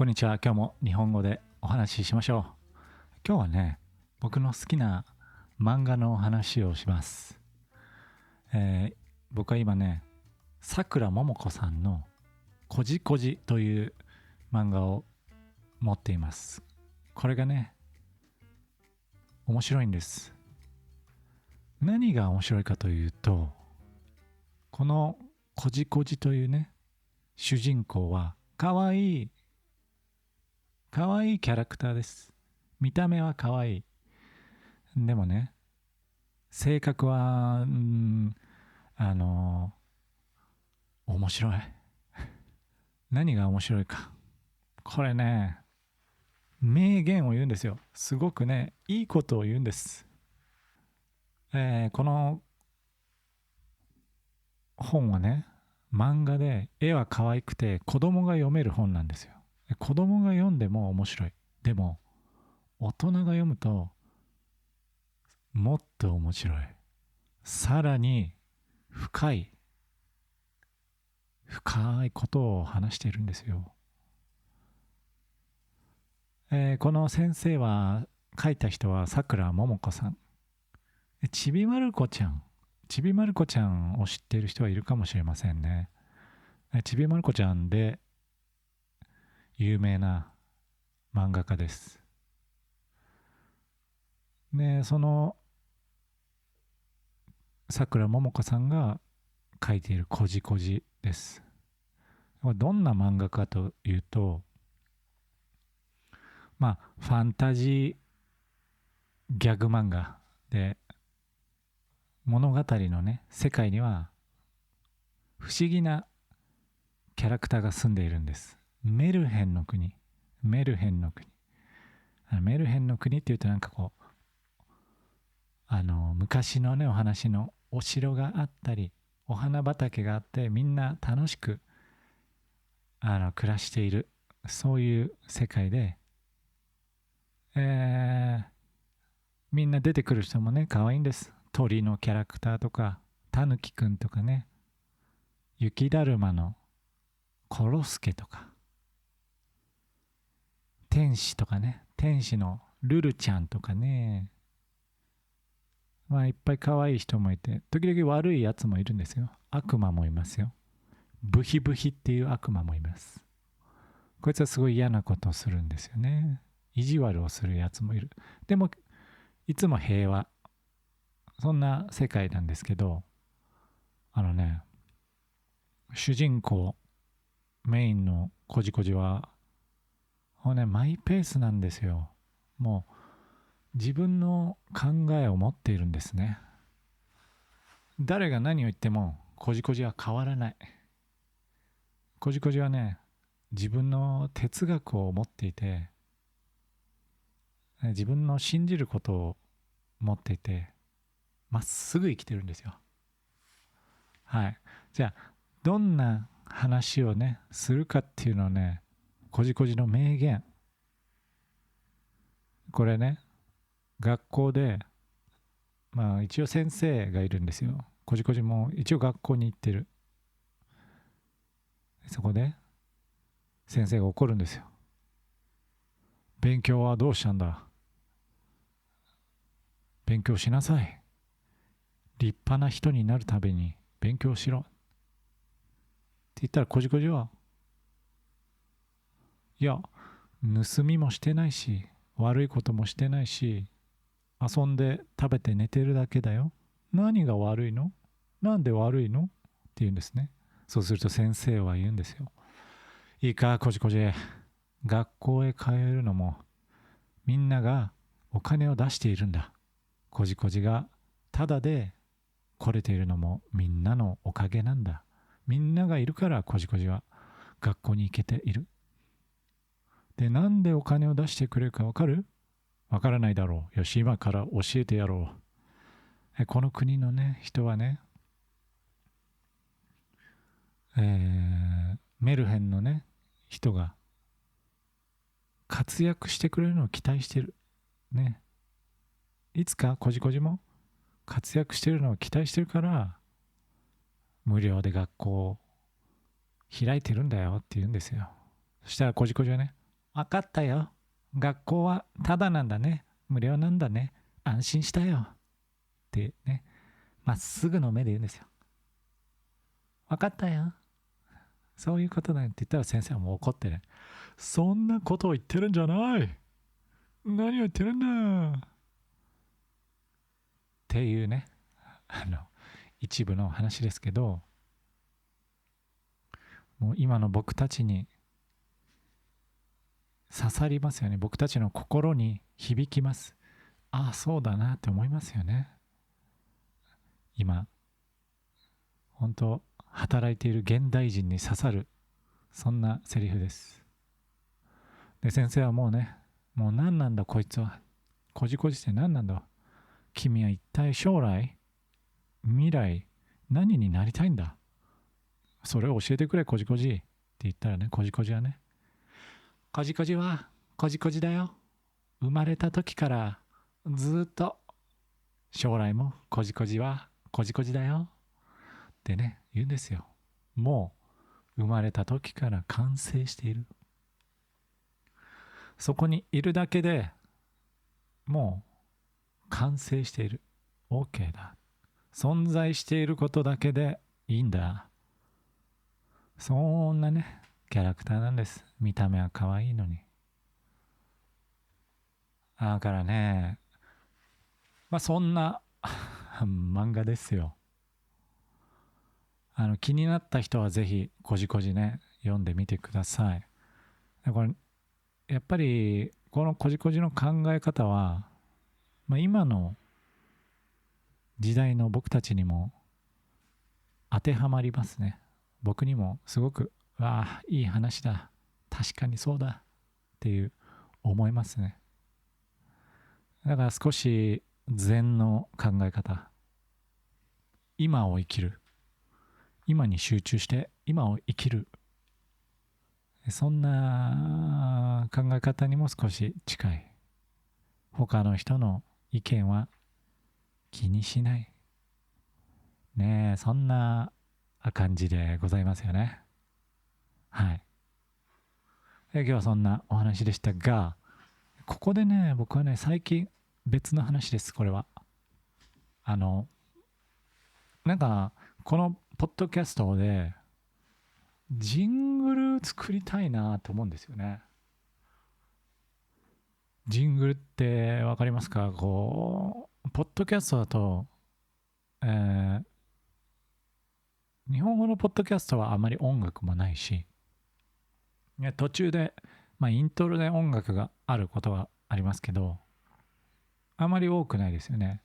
こんにちは。今日も日本語でお話ししましょう。今日はね、僕の好きな漫画の話をします。僕は今ね、さくらももこさんのこじこじという漫画を持っています。これがね、面白いんです。何が面白いかというと、このこじこじというね、主人公はかわいいキャラクターです。見た目はかわいい。でもね、性格は、面白い。何が面白いか。これね、名言を言うんですよ。すごくね、いいことを言うんです。この本はね、漫画で絵は可愛くて子供が読める本なんですよ。子供が読んでも面白い。でも、大人が読むともっと面白い。さらに深いことを話しているんですよ。この先生は、書いた人はさくらももこさん。ちびまる子ちゃん。ちびまる子ちゃんを知っている人はいるかもしれませんね。ちびまる子ちゃんで有名な漫画家です。で、そのさくらももこさんが書いているこじこじです。どんな漫画かというと、ファンタジーギャグ漫画で、物語のね、世界には不思議なキャラクターが住んでいるんです。メルヘンの国。メルヘンの国。メルヘンの国っていうとなんかこう、昔のね、お話のお城があったり、お花畑があって、みんな楽しく、暮らしている。そういう世界で、みんな出てくる人もね、可愛いんです。鳥のキャラクターとか、たぬきくんとかね、雪だるまのコロスケとか、天使とかね、天使のルルちゃんとかね、いっぱい可愛い人もいて、時々悪いやつもいるんですよ。悪魔もいますよ。ブヒブヒっていう悪魔もいます。こいつはすごい嫌なことをするんですよね。意地悪をするやつもいる。でも、いつも平和。そんな世界なんですけど、主人公、メインのこじこじは、もうね、マイペースなんですよ。もう、自分の考えを持っているんですね。誰が何を言っても、こじこじは変わらない。こじこじはね、自分の哲学を持っていて、自分の信じることを持っていて、まっすぐ生きてるんですよ。はい。じゃあ、どんな話をね、するかっていうのをね、こじこじの名言。これね、学校で、一応先生がいるんですよ。こじこじも一応学校に行ってる。そこで先生が怒るんですよ。勉強はどうしたんだ。勉強しなさい。立派な人になるために勉強しろ。って言ったらこじこじは、いや、盗みもしてないし、悪いこともしてないし、遊んで食べて寝てるだけだよ。何が悪いの？なんで悪いの？って言うんですね。そうすると先生は言うんですよ。いいか、こじこじ。学校へ通えるのもみんながお金を出しているんだ。こじこじがただで来れているのもみんなのおかげなんだ。みんながいるからこじこじは学校に行けている。で、なんでお金を出してくれるかわかる？わからないだろう。よし、今から教えてやろう。この国のね、人はね、メルヘンのね、人が活躍してくれるのを期待してる。ね。いつかこじこじも活躍してるのを期待してるから、無料で学校を開いてるんだよって言うんですよ。そしたらこじこじはね、わかったよ。学校はただなんだね。無料なんだね。安心したよ。ってね、まっすぐの目で言うんですよ。わかったよ。そういうことだよって言ったら先生はもう怒ってね。そんなことを言ってるんじゃない。何を言ってるんだ。っていうね、一部の話ですけど、もう今の僕たちに刺さりますよね。僕たちの心に響きます。ああ、そうだなって思いますよね。今、本当働いている現代人に刺さる、そんなセリフです。で、先生はもうね、もう何なんだこいつは。こじこじって何なんだ。君は一体将来、未来、何になりたいんだ。それを教えてくれ、こじこじ。って言ったらね、こじこじはね、こじこじは、こじこじだよ。生まれた時からずっと将来もこじこじはこじこじだよってね言うんですよ。もう生まれた時から完成している。そこにいるだけでもう完成している。 OK だ。存在していることだけでいいんだ。そんなねキャラクターなんです。見た目は可愛いのに。だからね、そんな漫画ですよ。気になった人はぜひこじこじね読んでみてください。これやっぱりこのこじこじの考え方は、今の時代の僕たちにも当てはまりますね。僕にもすごくわあいい話だ、確かにそうだっていう思いますね。だから少し禅の考え方、今を生きる、今に集中して今を生きる、そんな考え方にも少し近い。他の人の意見は気にしないねえ、そんな感じでございますよね。はい。今日はそんなお話でしたが、ここでね僕はね最近別の話です。これはあのなんかこのポッドキャストでジングル作りたいなと思うんですよね。ジングルって分かりますか？こうポッドキャストだと、えー日本語のポッドキャストはあまり音楽もないし、途中で、イントロで音楽があることはありますけど、あまり多くないですよね。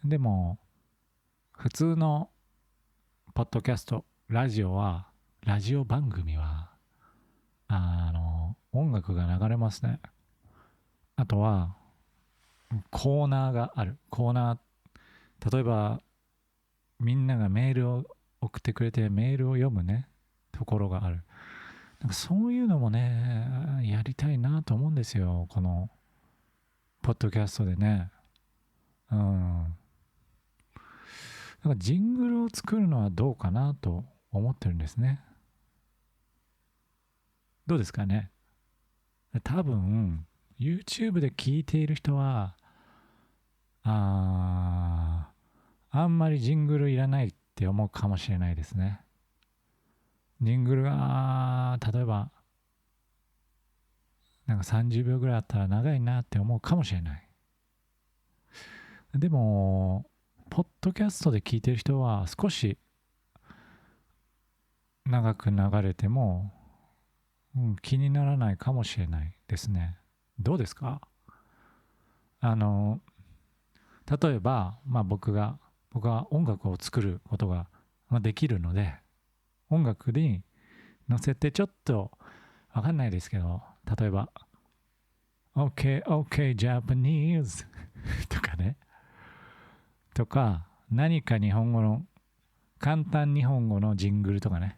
でも普通のポッドキャスト、ラジオ番組は音楽が流れますね。あとはコーナーがある。コーナー、例えばみんながメールを送ってくれてメールを読むねところがある。なんかそういうのもねやりたいなと思うんですよ、このポッドキャストでね。うん。だからジングルを作るのはどうかなと思ってるんですね。どうですかね。多分 YouTube で聞いている人はあんまりジングルいらないって思うかもしれないですね。ジングルが例えばなんか30秒ぐらいあったら長いなって思うかもしれない。でもポッドキャストで聞いてる人は少し長く流れても、気にならないかもしれないですね。どうですか？あの例えば、僕は音楽を作ることができるので、音楽に乗せてちょっとわかんないですけど、例えば OK OK Japanese とかね、とか何か日本語の簡単日本語のジングルとかね、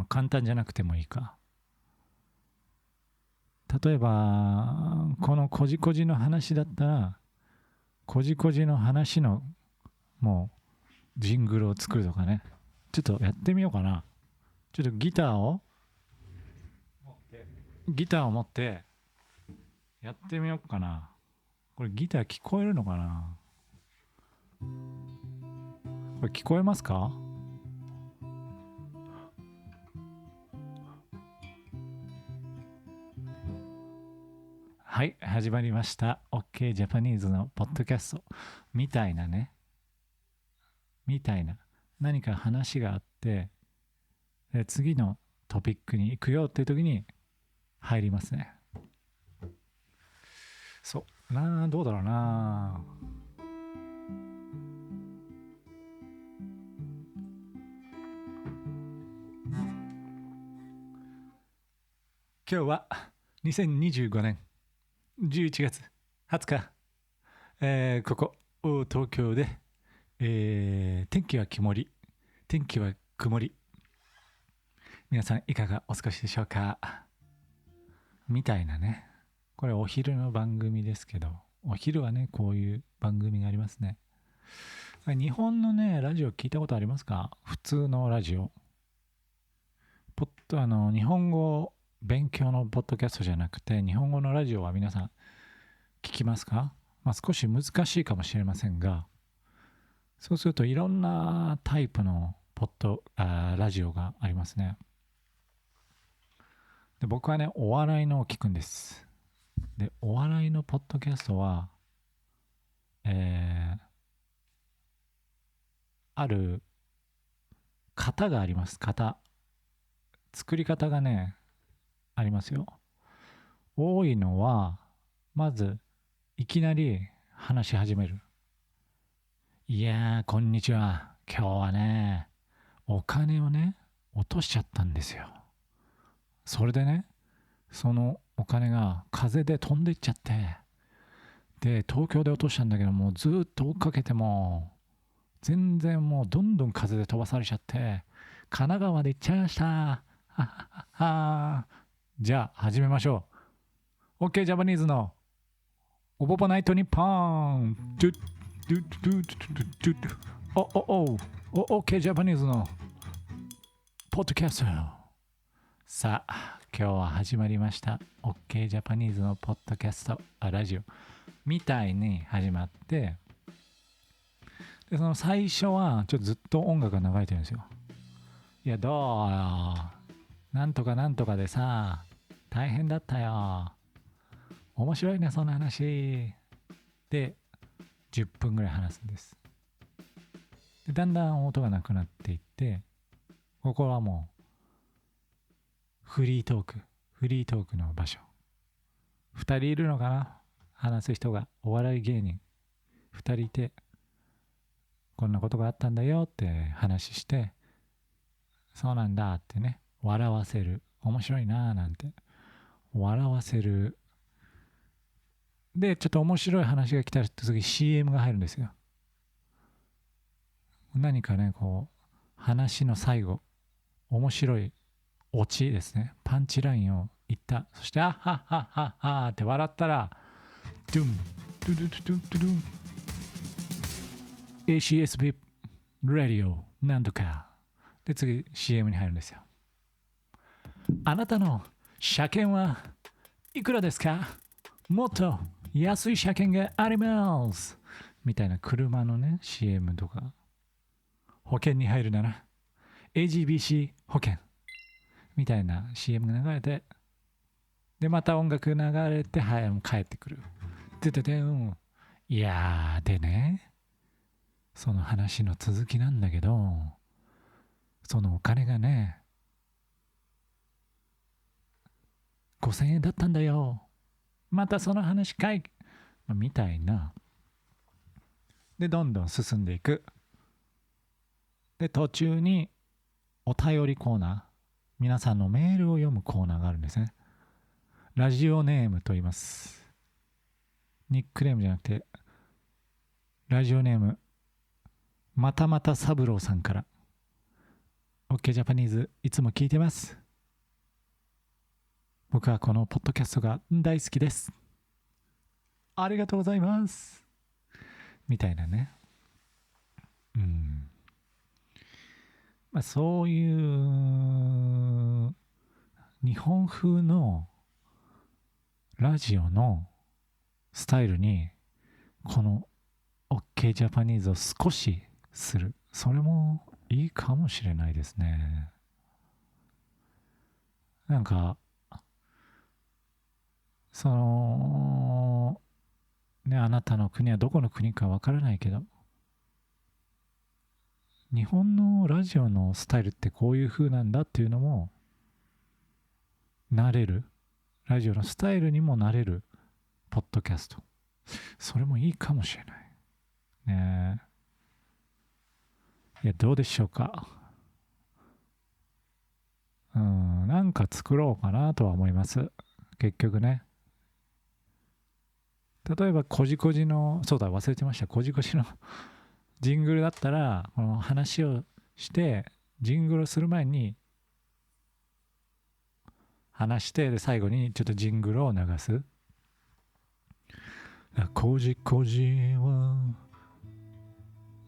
簡単じゃなくてもいいか。例えばこのこじこじの話だったらこじこじの話のもうジングルを作るとかね。ちょっとやってみようかな。ちょっとギターを持ってギターを持ってやってみようかな。これギター聞こえるのかな。これ聞こえますか？はい、始まりました。OK ジャパニーズのポッドキャストみたいなね。みたいな。何か話があって、で次のトピックに行くよっていう時に入りますね。そうなあ、どうだろうな。今日は2025年11月20日、ここ東京で、天気は曇り、天気は曇り。皆さんいかがお過ごしでしょうかみたいなね。これお昼の番組ですけど、お昼はね、こういう番組がありますね。日本のね、ラジオ聞いたことありますか？普通のラジオ。日本語勉強のポッドキャストじゃなくて、日本語のラジオは皆さん聞きますか？少し難しいかもしれませんが、そうするといろんなタイプのラジオがありますね。で、僕はね、お笑いのを聞くんです。で、お笑いのポッドキャストは、ある型があります。作り方がね、ありますよ。多いのは、まず、いきなり話し始める。いやー、こんにちは。今日はね、お金をね、落としちゃったんですよ。それでね、そのお金が風で飛んでいっちゃって、で、東京で落としたんだけど、もうずっと追っかけても、全然もうどんどん風で飛ばされちゃって、神奈川で行っちゃいました。ははは。じゃあ、始めましょう。OK ジャパニーズのおぼぼナイトニッポン。OK ジャパニーズのポッドキャスト。さあ、今日は始まりました。OK ジャパニーズのポッドキャスト、ラジオみたいに始まって、で、その最初はちょっとずっと音楽が流れてるんですよ。いや、どうよ。なんとかなんとかでさ、大変だったよ。面白いね、その話。で、10分ぐらい話すんです。で、だんだん音がなくなっていって、ここはもう、フリートークの場所。2人いるのかな、話す人が。お笑い芸人2人いて、こんなことがあったんだよって話して、そうなんだってね、笑わせる。面白いなーなんて。笑わせる。で、ちょっと面白い話が来たら次 CM が入るんですよ。何かね、こう、話の最後、面白いオチですね。パンチラインを言った。そして、あっはっはっはっはって笑ったら、ドゥン、ドゥドゥドゥドゥドゥン、ACSB ラディオ、なんとか。で、次 CM に入るんですよ。あなたの車検はいくらですか？もっと安い車検があります。みたいな車のね、CM とか。保険に入るなら AGBC 保険みたいな CM が流れて、で、また音楽流れて、はい、帰ってくる。でででん。いやー、でね、その話の続きなんだけど、そのお金がね、5000円だったんだよ。またその話かい。みたいな。で、どんどん進んでいく。で、途中にお便りコーナー、皆さんのメールを読むコーナーがあるんですね。ラジオネームと言います。ニックネームじゃなくて、ラジオネーム、またまた三郎さんから。OK ジャパニーズ、いつも聞いてます。僕はこのポッドキャストが大好きです。ありがとうございます。みたいなね。そういう日本風のラジオのスタイルにこの OK ジャパニーズを少しする。それもいいかもしれないですね。なんか、その、ね、あなたの国はどこの国かわからないけど、日本のラジオのスタイルってこういう風なんだっていうのも、慣れる。ラジオのスタイルにも慣れる、ポッドキャスト。それもいいかもしれない。ねえ。いや、どうでしょうか。なんか作ろうかなとは思います。結局ね。例えば、こじこじの、そうだ、忘れてました。こじこじのジングルだったら、この話をして、ジングルをする前に話して、で、最後にちょっとジングルを流す。こじこじは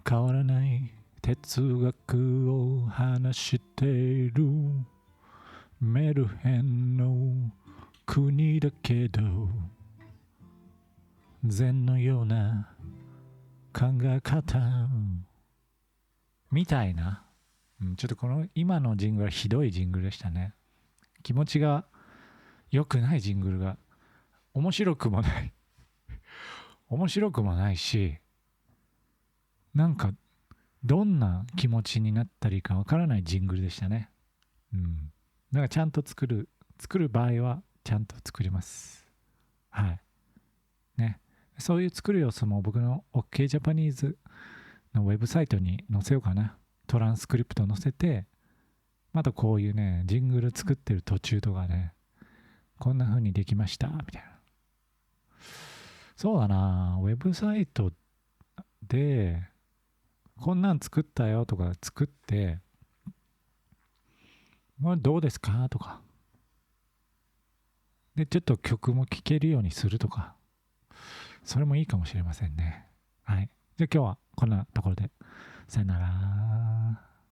変わらない哲学を話しているメルヘンの国だけど禅のような考え方みたいな、ちょっとこの今のジングルはひどいジングルでしたね。気持ちが良くないジングルが面白くもない面白くもないし、なんかどんな気持ちになったらいいかわからないジングルでしたね。だからちゃんと作る場合はちゃんと作ります。はいね。そういう作る様子も僕の OK ジャパニーズのウェブサイトに載せようかな。トランスクリプト載せて、またこういうね、ジングル作ってる途中とかね、こんな風にできましたみたいな。そうだな、ウェブサイトでこんなん作ったよとか作って、これどうですかとか。で、ちょっと曲も聴けるようにするとか。それもいいかもしれませんね。はい。じゃあ今日はこんなところで。さよなら。